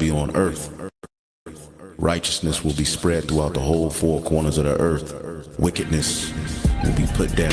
be on earth. Righteousness will be spread throughout the whole four corners of the earth. Wickedness will be put down.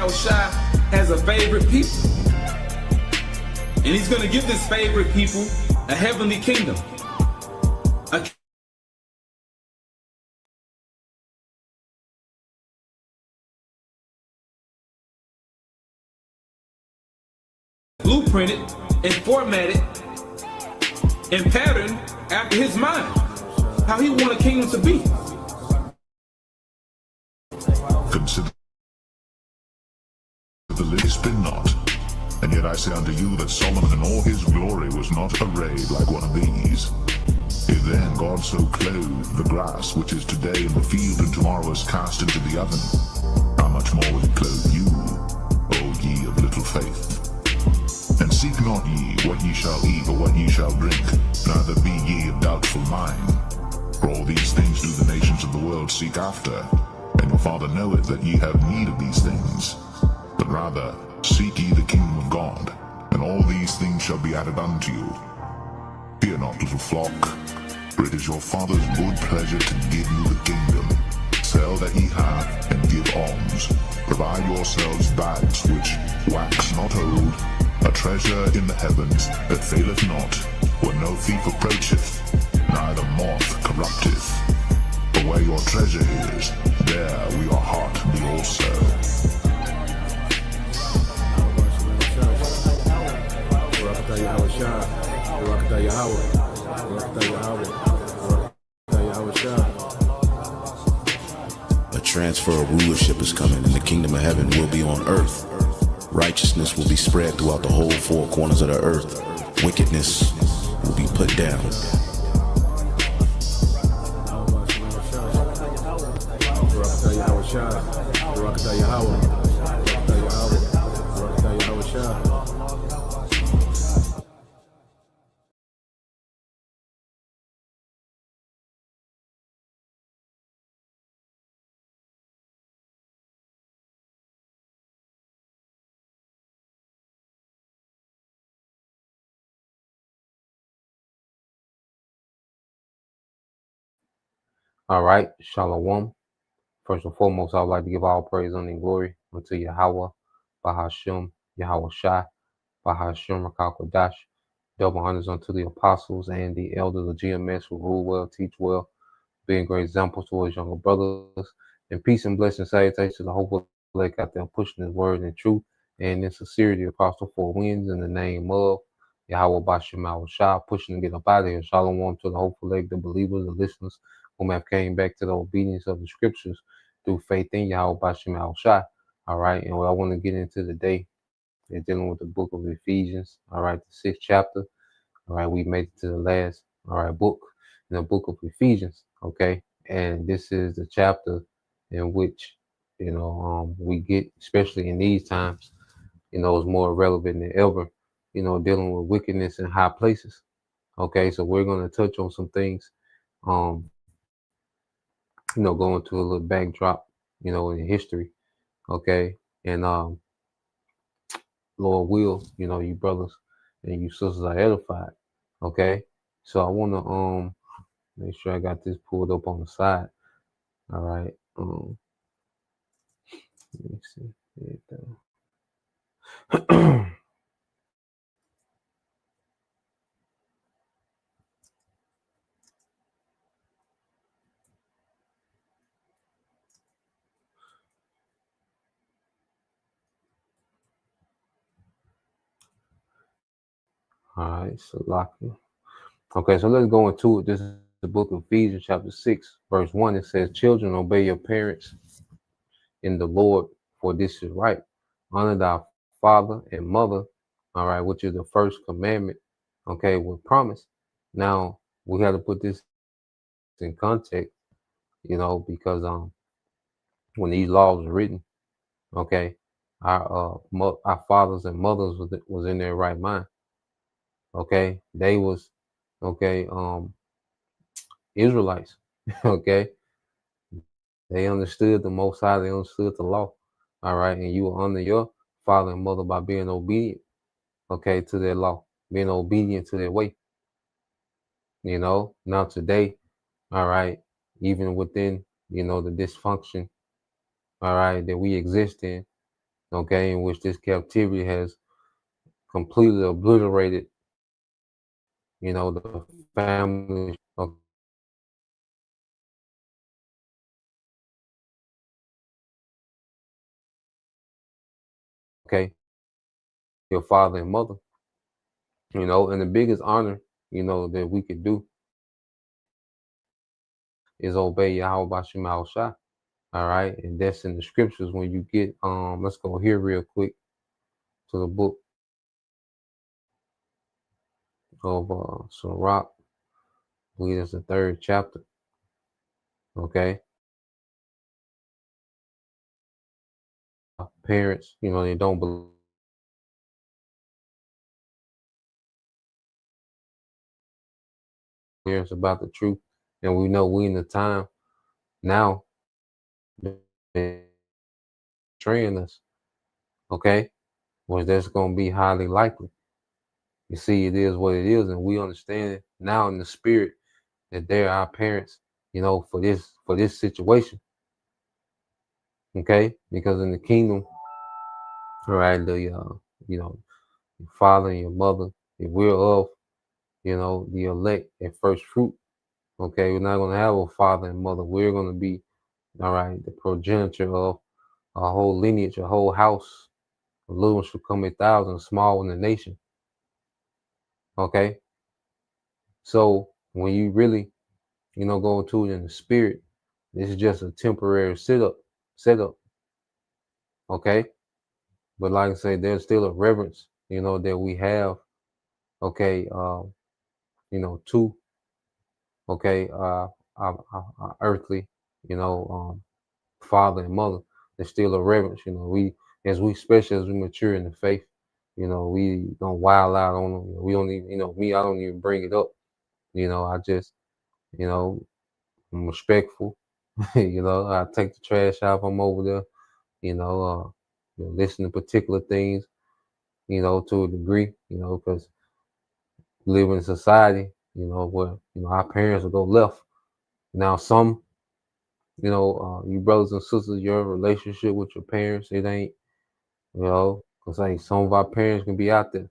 Shah has a favorite people, and he's going to give this favorite people a heavenly kingdom, a blueprinted and formatted and patterned after his mind, how he want a kingdom to be. Consider the list been not, and yet I say unto you that Solomon in all his glory was not arrayed like one of these. If then God so clothed the grass which is today in the field and tomorrow is cast into the oven, how much more will he clothe you, O ye of little faith? And seek not ye what ye shall eat or what ye shall drink, neither be ye of doubtful mind. For all these things do the nations of the world seek after, and your Father knoweth that ye have need of these things. But rather, seek ye the kingdom of God, and all these things shall be added unto you. Fear not, little flock, for it is your Father's good pleasure to give you the kingdom. Sell that ye have, and give alms. Provide yourselves bags which wax not old, a treasure in the heavens that faileth not, where no thief approacheth, neither moth corrupteth. For where your treasure is, there will your heart be also. A transfer of rulership is coming, and the kingdom of heaven will be on earth. Righteousness will be spread throughout the whole four corners of the earth. Wickedness will be put down. All right, Shalom. First and foremost, I would like to give all praise and glory unto Yahweh, Bahashem, Yahweh Shai, Bahashem, Rakakwadash. Double honors unto the apostles and the elders of GMS who rule well, teach well, being great examples to his younger brothers. And peace and blessing salutations to the hopeful elect out there pushing his word in truth and in sincerity across the four winds in the name of Yahweh Bashem Yahweh Shai, pushing to get up out of here. Shalom to the hopeful elect, the believers, the listeners whom have came back to the obedience of the scriptures through faith in Yahweh Bashem Yahweh Shai. All right, and what I want to get into today is dealing with the book of Ephesians. All right, the 6th chapter. All right, we made it to the last, all right, book in the book of Ephesians. Okay, and this is the chapter in which, we get, especially in these times, is more relevant than ever, dealing with wickedness in high places. Okay, so we're going to touch on some things, going to a little backdrop, in history. Okay, and Lord will, you brothers and you sisters are edified. Okay, so I want to make sure I got this pulled up on the side. All right. Let me see. There you go. All right, so Locking. Okay, so let's go into it. This is the book of Ephesians, chapter 6, verse 1. It says, "Children, obey your parents in the Lord, for this is right. Honor thy father and mother," all right, which is the first commandment, okay, with promise. Now, we have to put this in context, because when these laws were written, Okay, our fathers and mothers was in their right mind. Okay, they was okay. Israelites. Okay, they understood the Most High. They understood the law. All right, and you will honor your father and mother by being obedient. Okay, to their law, being obedient to their way. Now today, all right, even within the dysfunction, all right, that we exist in, okay, in which this captivity has completely obliterated, the family. Okay, your father and mother, and the biggest honor, that we could do is obey Yahweh Bashim Al Shah. All right, and that's in the scriptures. When you get, let's go here real quick to the book of Sirach. I believe it's the 3rd chapter. Okay, parents, they don't believe parents about the truth, and we know we in the time now betraying us. Okay, well that's going to be highly likely. You see, it is what it is, and we understand now in the spirit that they're our parents, for this situation. Okay, because in the kingdom, all right, your father and your mother, if we're of, the elect and first fruit. Okay, we're not gonna have a father and mother. We're gonna be, all right, the progenitor of a whole lineage, a whole house. A little one should come 1,000, small in the nation. Okay, so when you really, go into it in the spirit, this is just a temporary setup. Okay, but like I say, there's still a reverence, that we have. Okay, to okay, our earthly, father and mother. There's still a reverence. Especially as we mature in the faith, we don't wild out on them. We don't even, me, I don't even bring it up. I just, you know, I'm respectful. I take the trash out if I'm over there. Listen to particular things, to a degree, because we live in a society, where, our parents will go left. Now, some, you brothers and sisters, your relationship with your parents, it ain't, because like some of our parents can be out there,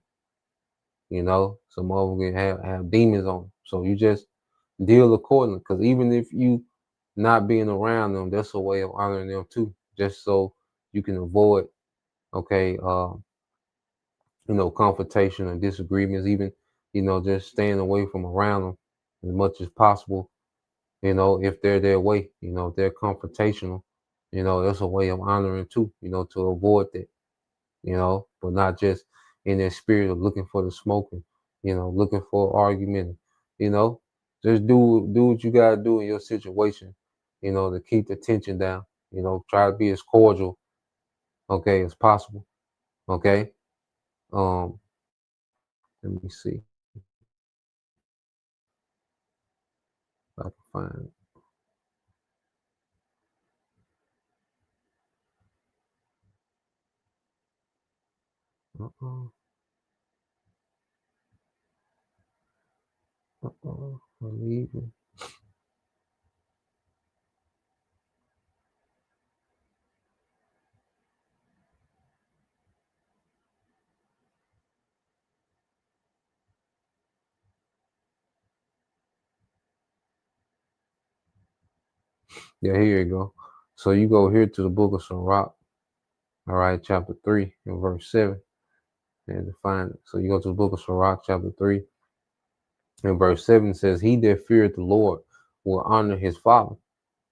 some of them can have demons on them. So you just deal accordingly. Because even if you not being around them, that's a way of honoring them too, just so you can avoid, okay, confrontation and disagreements, even, just staying away from around them as much as possible, if they're their way, if they're confrontational, that's a way of honoring too, to avoid that, but not just in that spirit of looking for the smoke and, looking for argument, you know, just do what you gotta do in your situation, to keep the tension down, try to be as cordial, okay, as possible. Okay. Um, let me see if I can find it. Uh-oh. I'm leaving. Yeah, here you go. So you go here to the book of Sirach, all right, chapter 3 and verse 7, and to find it. So you go to the book of Sirach, chapter 3 and verse 7 says, "He that feareth the Lord will honor his father,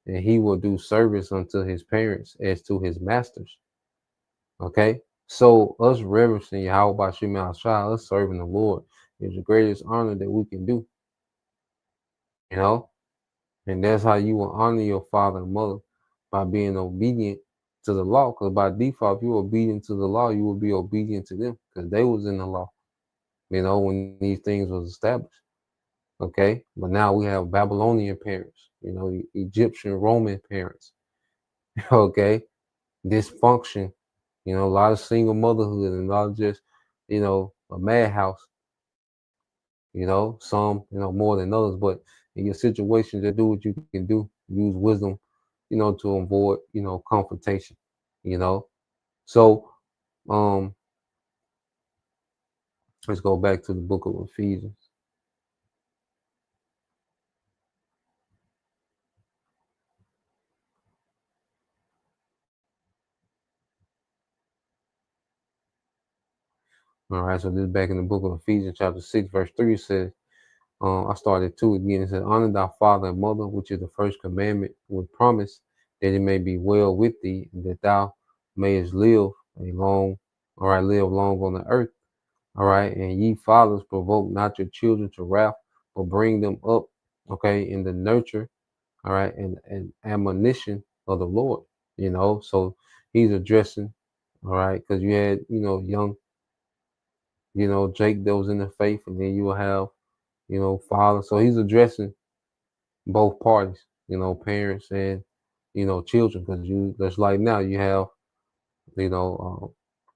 and he will do service unto his parents as to his masters." Okay? So us reverencing Yahweh by Shema Shah, us serving the Lord, is the greatest honor that we can do, you know? And that's how you will honor your father and mother, by being obedient, to the law, because by default, if you're obedient to the law, you will be obedient to them because they was in the law, when these things was established. Okay, but now we have Babylonian parents, Egyptian, Roman parents. Okay, dysfunction, a lot of single motherhood and a lot of just, a madhouse. Some, more than others, but in your situation, just do what you can do. Use wisdom, to avoid, confrontation, you know. So, um, let's go back to the book of Ephesians. All right, so this is back in the book of Ephesians, chapter 6, verse 3 says, I started 2 again. It says, honor thy father and mother, which is the first commandment with promise, that it may be well with thee, and that thou mayest live live long on the earth. All right, and ye fathers, provoke not your children to wrath, but bring them up, in the nurture, all right, and admonition of the Lord, So he's addressing, all right, because you had, young, Jake that was in the faith, and then you will have, father. So he's addressing both parties, parents and, children, because just like now you have,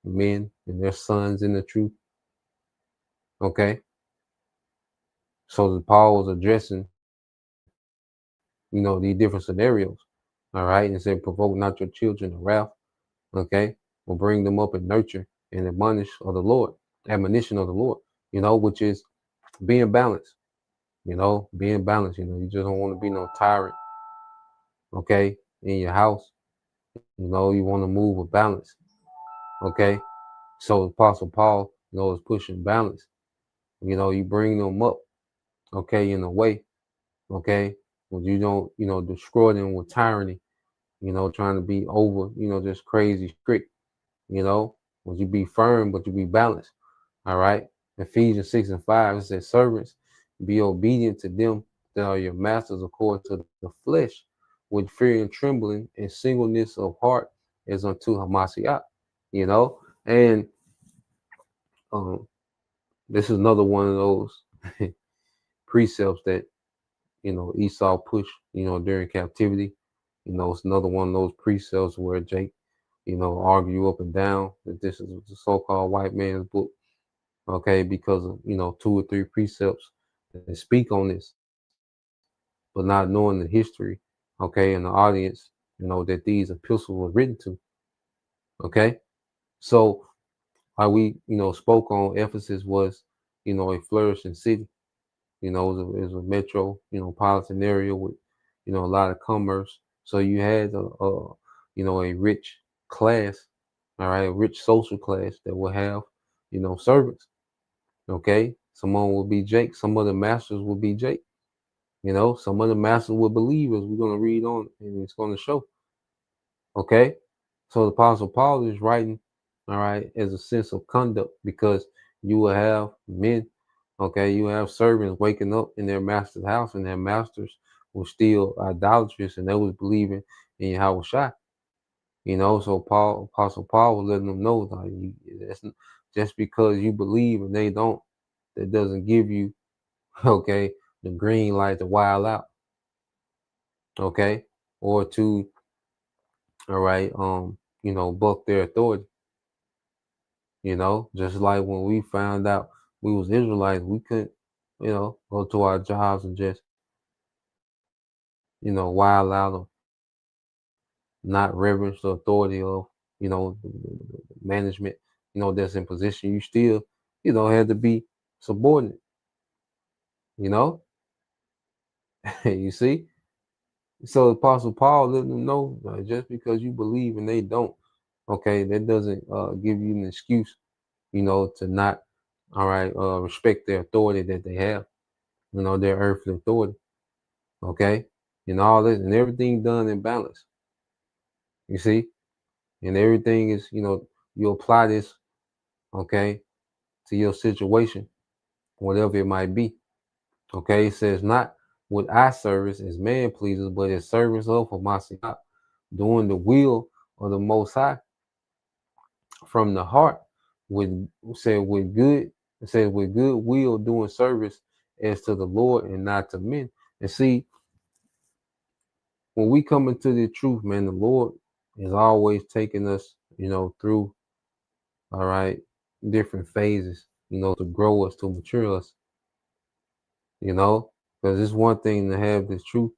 men and their sons in the truth. Okay. So the Paul was addressing, these different scenarios. All right. And said, provoke not your children to wrath. Okay. Will bring them up in nurture and admonition of the Lord, which is being balanced, being balanced. You just don't want to be no tyrant. Okay. In your house, you want to move with balance. Okay. So Apostle Paul, is pushing balance. You bring them up, okay, in a way, okay, when you don't, destroy them with tyranny, trying to be over, just crazy strict, when you be firm, but you be balanced. All right. Ephesians 6 and 5, it says, servants, be obedient to them that are your masters according to the flesh, with fear and trembling and singleness of heart as unto Hamashiach, and um, this is another one of those precepts that, Esau pushed, during captivity. It's another one of those precepts where Jake, argue up and down that this is the so-called white man's book, okay, because of, 2 or 3 precepts that speak on this, but not knowing the history, okay, and the audience, that these epistles were written to, okay. So how we, spoke on, Ephesus was, a flourishing city. It was a metro, politan area with, a lot of commerce. So you had a rich class, all right, a rich social class that will have, servants. Okay. Someone will be Jake. Some of the masters will be Jake. Some of the masters will believe, as we're going to read on, and it's going to show. Okay. So the Apostle Paul is writing, all right, as a sense of conduct, because you will have men, okay, you have servants waking up in their master's house, and their masters were still idolatrous, and they was believing in Yahweh Shai. So Apostle Paul was letting them know that that's just because you believe and they don't, that doesn't give you, okay, the green light to wild out, okay, or to, all right, buck their authority. Just like when we found out we was Israelites, we couldn't, go to our jobs and just, wild out or not reverence the authority of, the management, that's in position. You still, had to be subordinate, you know, you see? So Apostle Paul let them know, just because you believe and they don't, okay, that doesn't give you an excuse, to not, all right, respect their authority that they have, their earthly authority, okay, and all this and everything done in balance, you see, and everything is, you apply this, okay, to your situation, whatever it might be, okay. It says not with eye service as man pleases, but as servants of Hamashiach, doing the will of the Most High from the heart, with said with good, it says with good will doing service as to the Lord and not to men. And see, when we come into the truth, man, the Lord is always taking us, through, all right, different phases, to grow us, to mature us, because it's one thing to have this truth,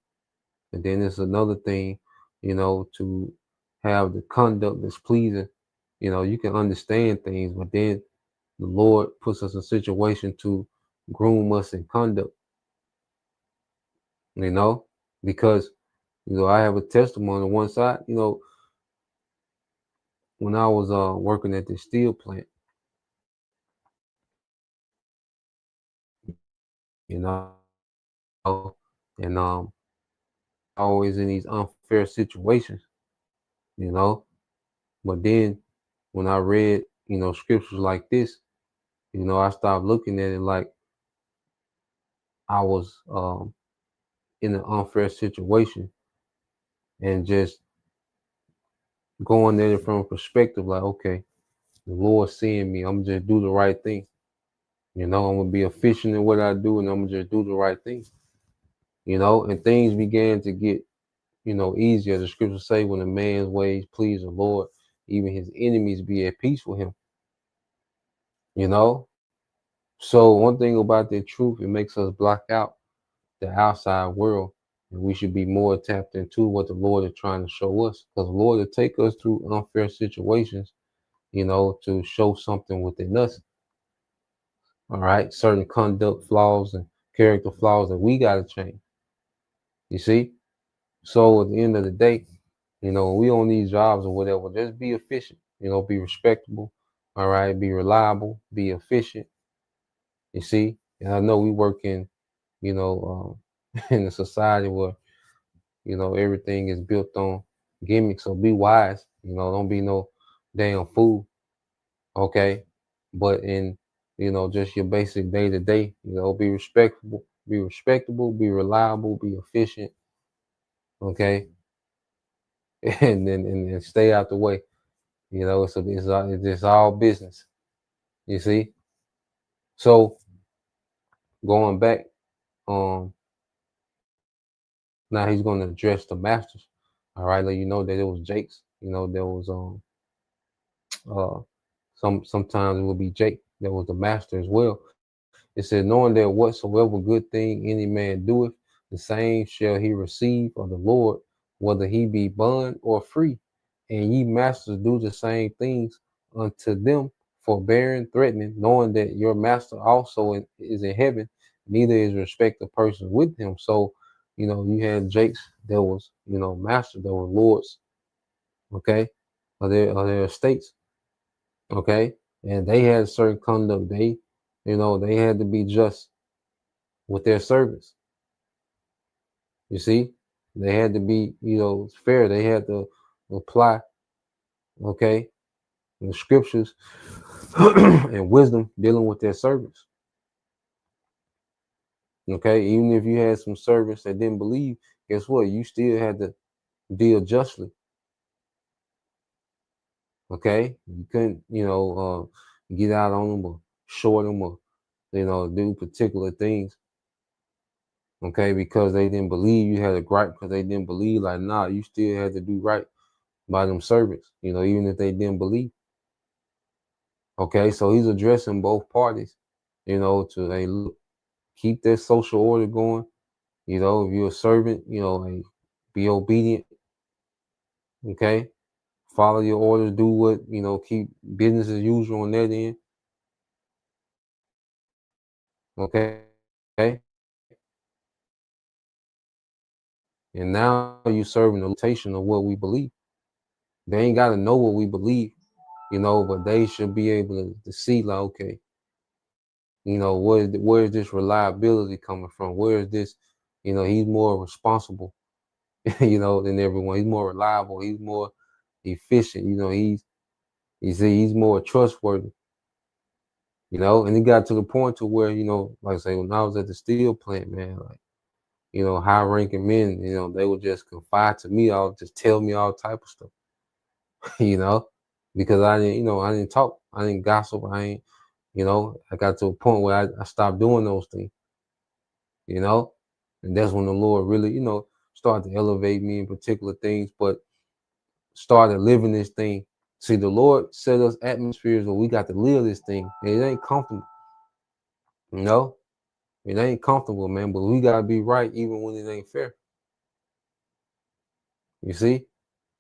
and then it's another thing, to have the conduct that's pleasing. You can understand things, but then the Lord puts us in a situation to groom us in conduct, because, I have a testimony on one side, when I was working at the steel plant, you know, and always in these unfair situations, you know. But then when I read, scriptures like this, I stopped looking at it like I was in an unfair situation, and just going at it from a perspective like, okay, the Lord seeing me, I'm just do the right thing. I'm gonna be efficient in what I do, and I'm gonna just do the right thing. And things began to get, easier. The scriptures say, when a man's ways please the Lord, even his enemies be at peace with him. you know So one thing about the truth, it makes us block out the outside world, and we should be more tapped into what the Lord is trying to show us, because the Lord will take us through unfair situations, to show something within us. All right, certain conduct flaws and character flaws that we got to change. You see, so at the end of the day, when we on these jobs or whatever, just be efficient. Be respectable. All right, be reliable, be efficient. You see, and I know we work in, in a society where, everything is built on gimmicks. So be wise. Don't be no damn fool. Okay, but in, just your basic day to day, be respectable, be reliable, be efficient. Okay, and stay out the way. It's just all business. You see, so going back, um, now he's going to address the masters. All right, let you know that it was Jake's. There was uh sometimes it would be Jake that was the master as well. It said, knowing that whatsoever good thing any man doeth, the same shall he receive of the Lord, whether he be bond or free. And ye masters do the same things unto them, forbearing, threatening, knowing that your master also is in heaven, neither is respect of person with him. So, you had Jakes that was, master, that were lords, okay, of their estates, okay, and they had certain conduct. They had to be just with their servants. You see, they had to be, fair. They had to apply, okay, the scriptures and wisdom dealing with their servants. Okay, even if you had some servants that didn't believe, guess what? You still had to deal justly. Okay, you couldn't, get out on them or short them or, do particular things. Okay, because they didn't believe. You had a gripe because they didn't believe. Like, nah, you still had to do right by them servants, even if they didn't believe. Okay, so he's addressing both parties, to, hey, look, keep that social order going. If you're a servant, hey, be obedient. Okay, follow your orders, do what, keep business as usual on that end. Okay, and now you're serving the limitation of what we believe. They ain't got to know what we believe, but they should be able to see, like, okay, where is this reliability coming from? Where is this, he's more responsible, than everyone. He's more reliable. He's more efficient. He's more trustworthy. And it got to the point to where, like I say, when I was at the steel plant, man, like, high ranking men, they would just confide to me, just tell me all type of stuff. you know, because I didn't talk, I didn't gossip, I got to a point where I stopped doing those things, you know, and that's when the Lord really, started to elevate me in particular things, but started living this thing. See, the Lord set us atmospheres where we got to live this thing. It ain't comfortable, you know, it ain't comfortable, man, but we gotta be right even when it ain't fair. You see?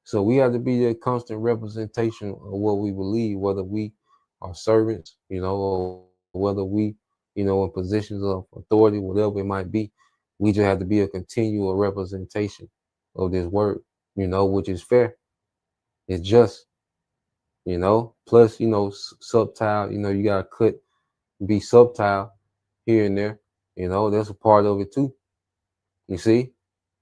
So we have to be a constant representation of what we believe, whether we are servants, or whether we, in positions of authority, whatever it might be. We just have to be a continual representation of this word, which is fair. It's just, plus, subtile, you got to be subtile here and there, that's a part of it too. You see?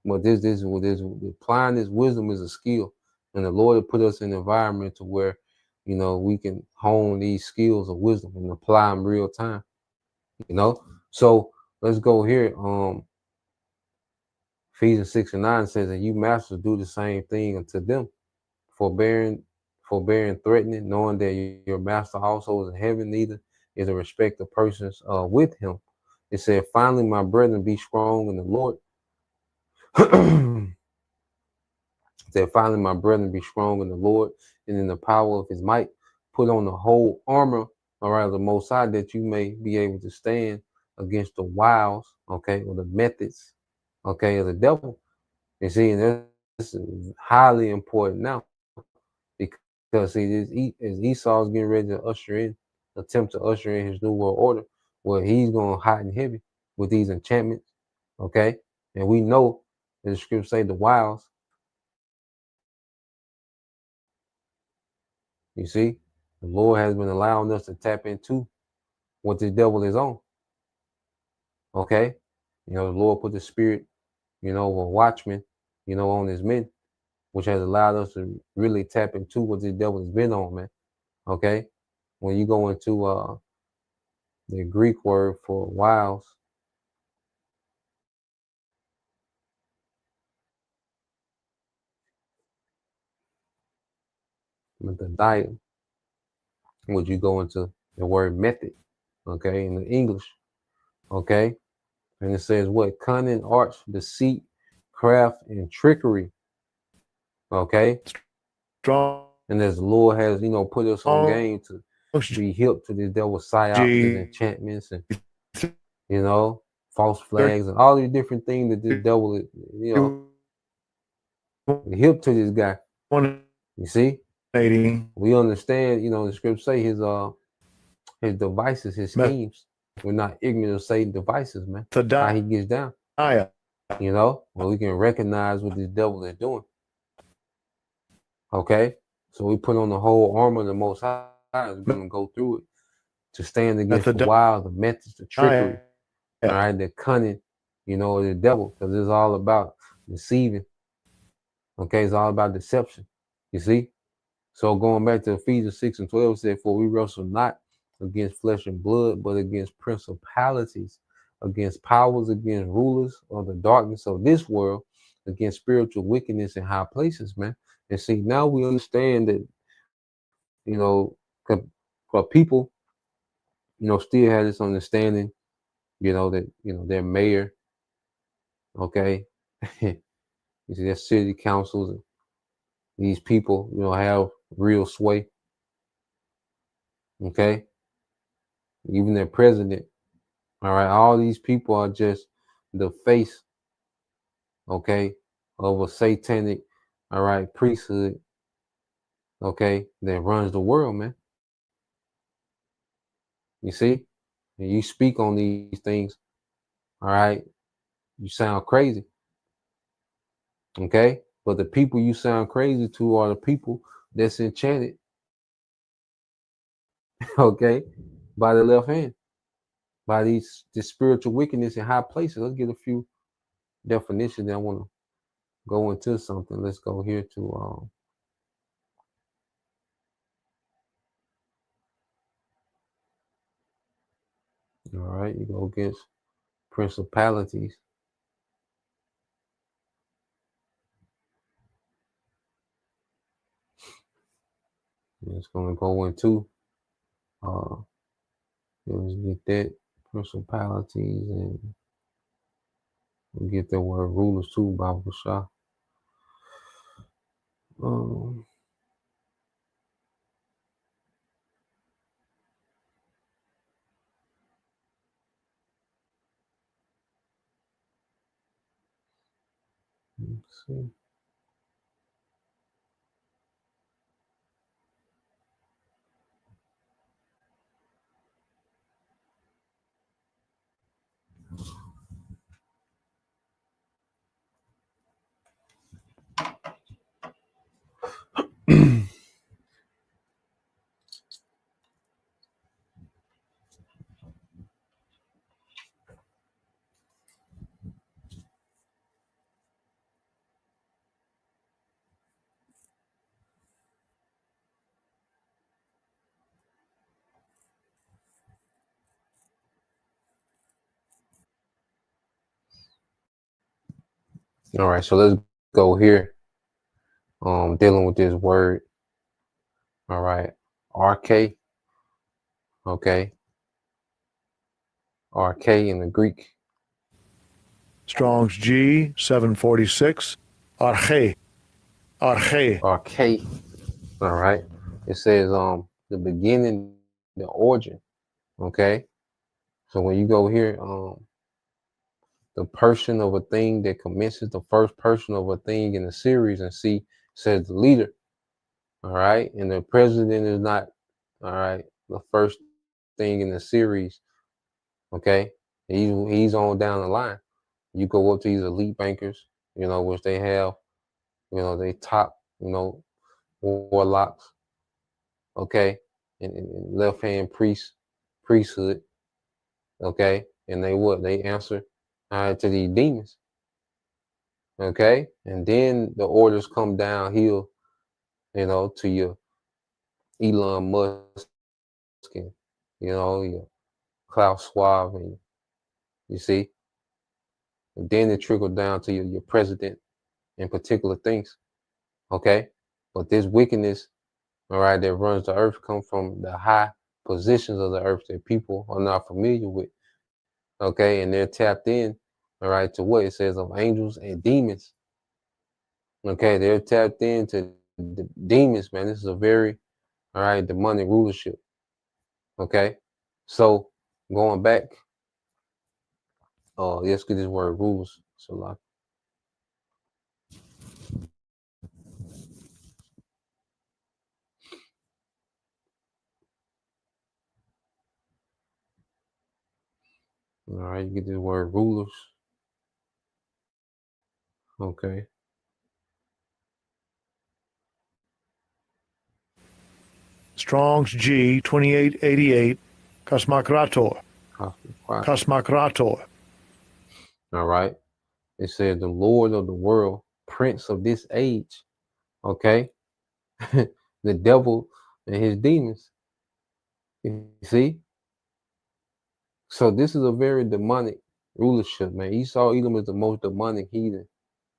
But this applying this wisdom is a skill, and the Lord put us in an environment to where, we can hone these skills of wisdom and apply them real time. So let's go here. Ephesians 6:9 says, "And you masters do the same thing unto them, forbearing, threatening, knowing that your master also is in heaven, neither is a respect of persons with him." It said, "Finally, my brethren, be strong in the Lord." Said, "Finally, my brethren, be strong in the Lord and in the power of his might. Put on the whole armor, all right, of the Most High, that you may be able to stand against the wiles, okay, or the methods, okay, of the devil." You see, and this is highly important now, because see, as Esau's getting ready to attempt to usher in his new world order, where he's going hot and heavy with these enchantments, okay, and we know that the scriptures say the wiles. You see, the Lord has been allowing us to tap into what the devil is on. Okay, the Lord put the spirit, of a watchman, on his men, which has allowed us to really tap into what the devil has been on, man. Okay, when you go into the Greek word for wiles, with the diet, would you go into the word method, okay, in the English, okay, and it says what? Cunning, arts, deceit, craft, and trickery, okay. Strong And as the Lord has, put us on game to be hip to this devil's psyops, his G enchantments, and false flags, and all these different things that this devil is, hip to this guy. You see, we understand, the scripture say his devices, his schemes. We're not ignorant of Satan's devices, man. How he gets down. Well, we can recognize what this devil is doing. Okay, so we put on the whole armor of the Most High. Is going to go through it to stand against the wiles, the methods, the trickery, all right, the cunning, of the devil, because it's all about deceiving. Okay, it's all about deception. You see? So going back to Ephesians 6:12, it said, "For we wrestle not against flesh and blood, but against principalities, against powers, against rulers of the darkness of this world, against spiritual wickedness in high places," man. And see, now we understand that, because people, still have this understanding, that, their mayor, okay, you see, their city councils, these people, have real sway, okay, even their president, all right, all these people are just the face, okay, of a satanic, all right, priesthood, okay, that runs the world, man. You see, and you speak on these things, all right, you sound crazy, okay, but the people you sound crazy to are the people that's enchanted, okay, by the left hand, by this spiritual wickedness in high places. Let's get a few definitions that I want to go into something. Let's go here to all right, you go against principalities. it's gonna go into let's get that principalities, and we'll get the word rulers too, Bible Shah. Let's see. All right, so let's go here. Dealing with this word. All right, RK. Okay, RK in the Greek. Strong's G 746. Arche. Arche. RK. All right. It says the beginning, the origin. Okay. So when you go here, the person of a thing that commences, the first person of a thing in the series, and C says the leader. All right. And the president is not, all right, the first thing in the series. Okay. He's on down the line. You go up to these elite bankers, which they have, they top, warlocks. Okay. And left hand priesthood. Okay. And they answer to these demons. Okay. And then the orders come downhill, to your Elon Musk and, your Klaus Schwab, and you see, and then it trickled down to your president and particular things. Okay. But this wickedness, all right, that runs the earth come from the high positions of the earth that people are not familiar with. Okay. And they're tapped in, all right, to what it says of angels and demons. Okay. They're tapped into the demons, man. This is a very, all right, demonic rulership. Okay. So going back, let's get this word rulers. So like, all right, you get this word rulers. Okay. Strong's G 2888. Kosmokrator. Kosmokrator. All right. It says the Lord of the world, Prince of this age. Okay. The devil and his demons. You see? So this is a very demonic rulership, man. Esau, Edom is the most demonic heathen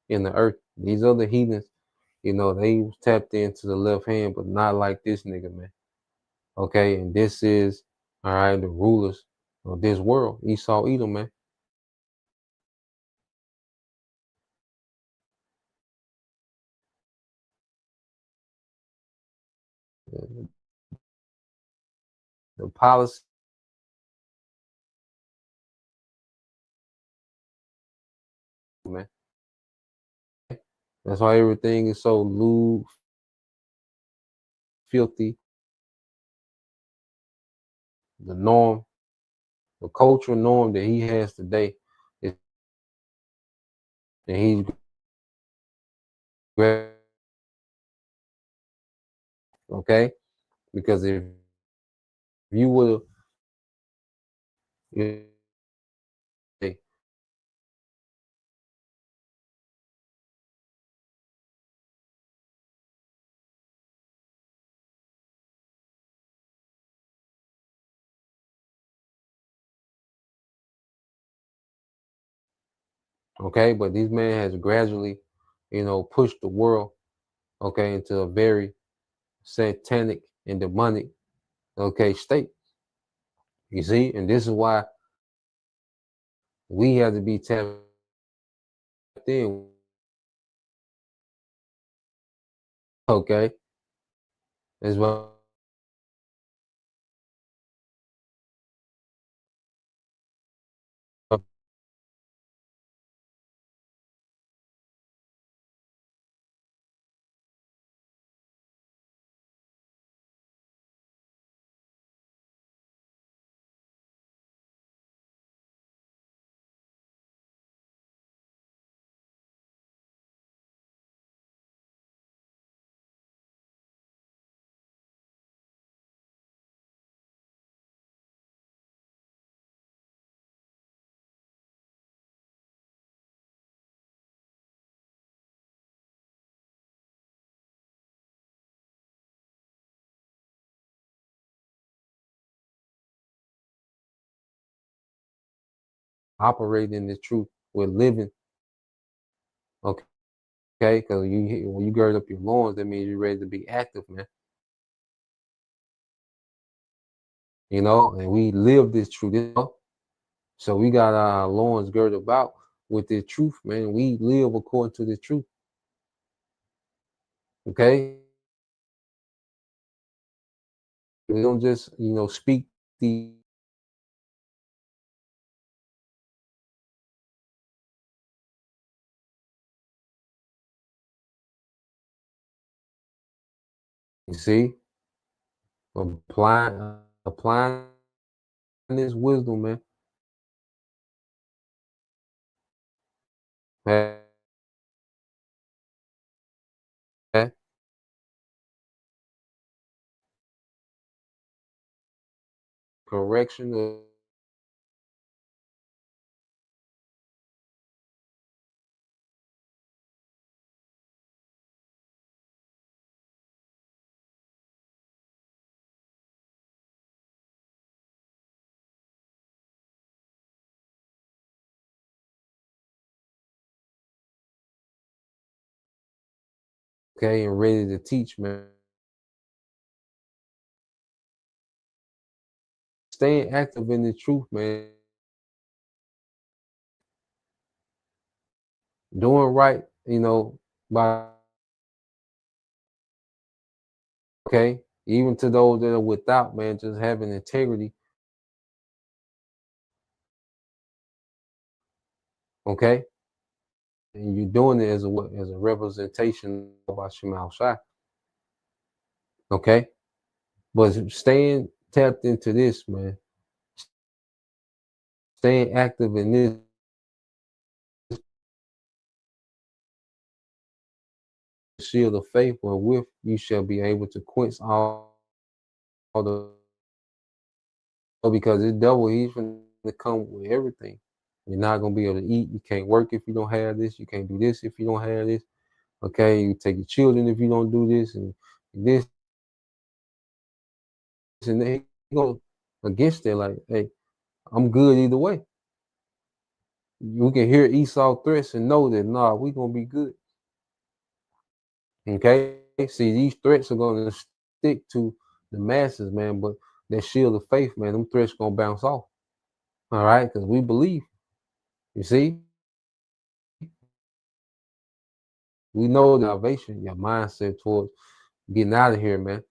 in the earth. These other heathens, they was tapped into the left hand, but not like this nigga, man. Okay, and this is, all right, the rulers of this world. Esau, Edom, man. The policy, man. That's why everything is so lewd, filthy. The norm, the cultural norm that he has today is, and he's, okay, because if you would, okay, but this man has gradually, pushed the world, okay, into a very satanic and demonic, okay, state. You see, and this is why we have to be tapped in. Okay, as well. Operating in the truth. We're living. Okay, because when you gird up your loins, that means you're ready to be active, man. You know, and we live this truth. You know? So we got our loins girded about with the truth, man. We live according to the truth. Okay, we don't just speak the. You see, applying this wisdom, man. Okay? Correction of okay, and ready to teach, man. Staying active in the truth, man. Doing right, by okay, even to those that are without, man, just having integrity. Okay, and you're doing it as a representation of Hashem outside. Okay, but staying tapped into this, man, staying active in this shield of faith, wherewith you shall be able to quench all the, because this devil, he's going to come with everything. You're not going to be able to eat. You can't work if you don't have this. You can't do this if you don't have this. Okay, you take your children if you don't do this and this, and they go against it. Like, hey, I'm good either way. You can hear Esau threats and know that, nah, we're going to be good. Okay, see, these threats are going to stick to the masses, man, but that shield of faith, man, them threats going to bounce off. All right, because we believe. You see, we know the salvation, your mindset towards getting out of here, man.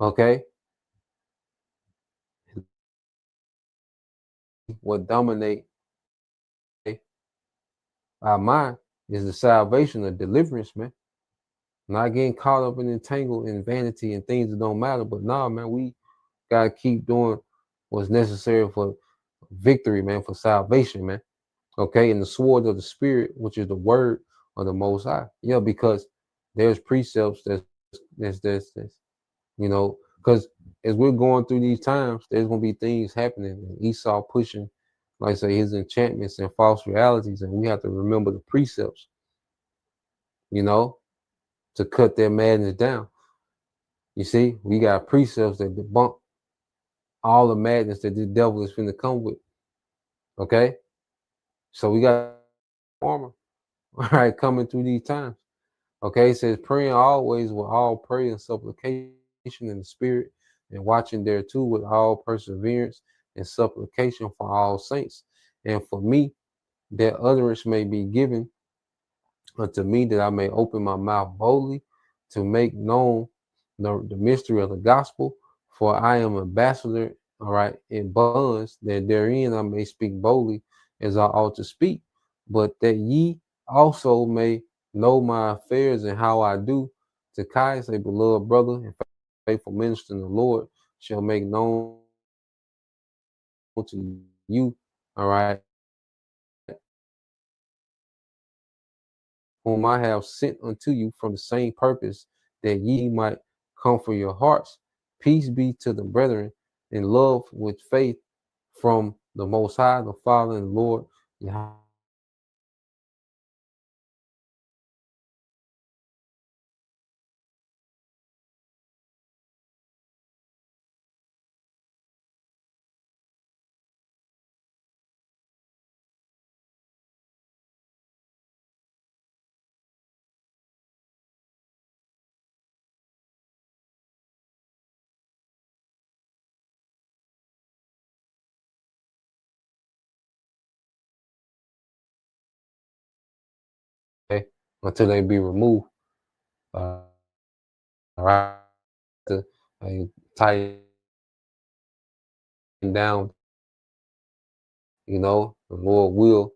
Okay, what dominate our mind is the salvation of deliverance, man. Not getting caught up and entangled in vanity and things that don't matter. But nah, man, we gotta keep doing what's necessary for victory, man, for salvation, man. Okay, and the sword of the spirit, which is the word of the Most High. Yeah, because there's precepts that's because as we're going through these times, there's gonna be things happening. And Esau pushing, like I say, his enchantments and false realities, and we have to remember the precepts, to cut their madness down. You see, we got precepts that debunk all the madness that the devil is finna come with. Okay, so we got armor, all right, coming through these times. Okay, it says praying always with all prayer and supplication in the spirit, and watching thereto with all perseverance and supplication for all saints, and for me, that utterance may be given unto me, that I may open my mouth boldly to make known the mystery of the gospel. For I am ambassador, all right, in bonds, that therein I may speak boldly as I ought to speak, but that ye also may know my affairs and how I do. To Caius, a beloved brother and faithful minister in the Lord, shall make known to you, all right, whom I have sent unto you from the same purpose, that ye might comfort your hearts. Peace be to the brethren, in love with faith, from the Most High, the Father and Lord Yahweh. Until they be removed. All right. To tighten down, the Lord will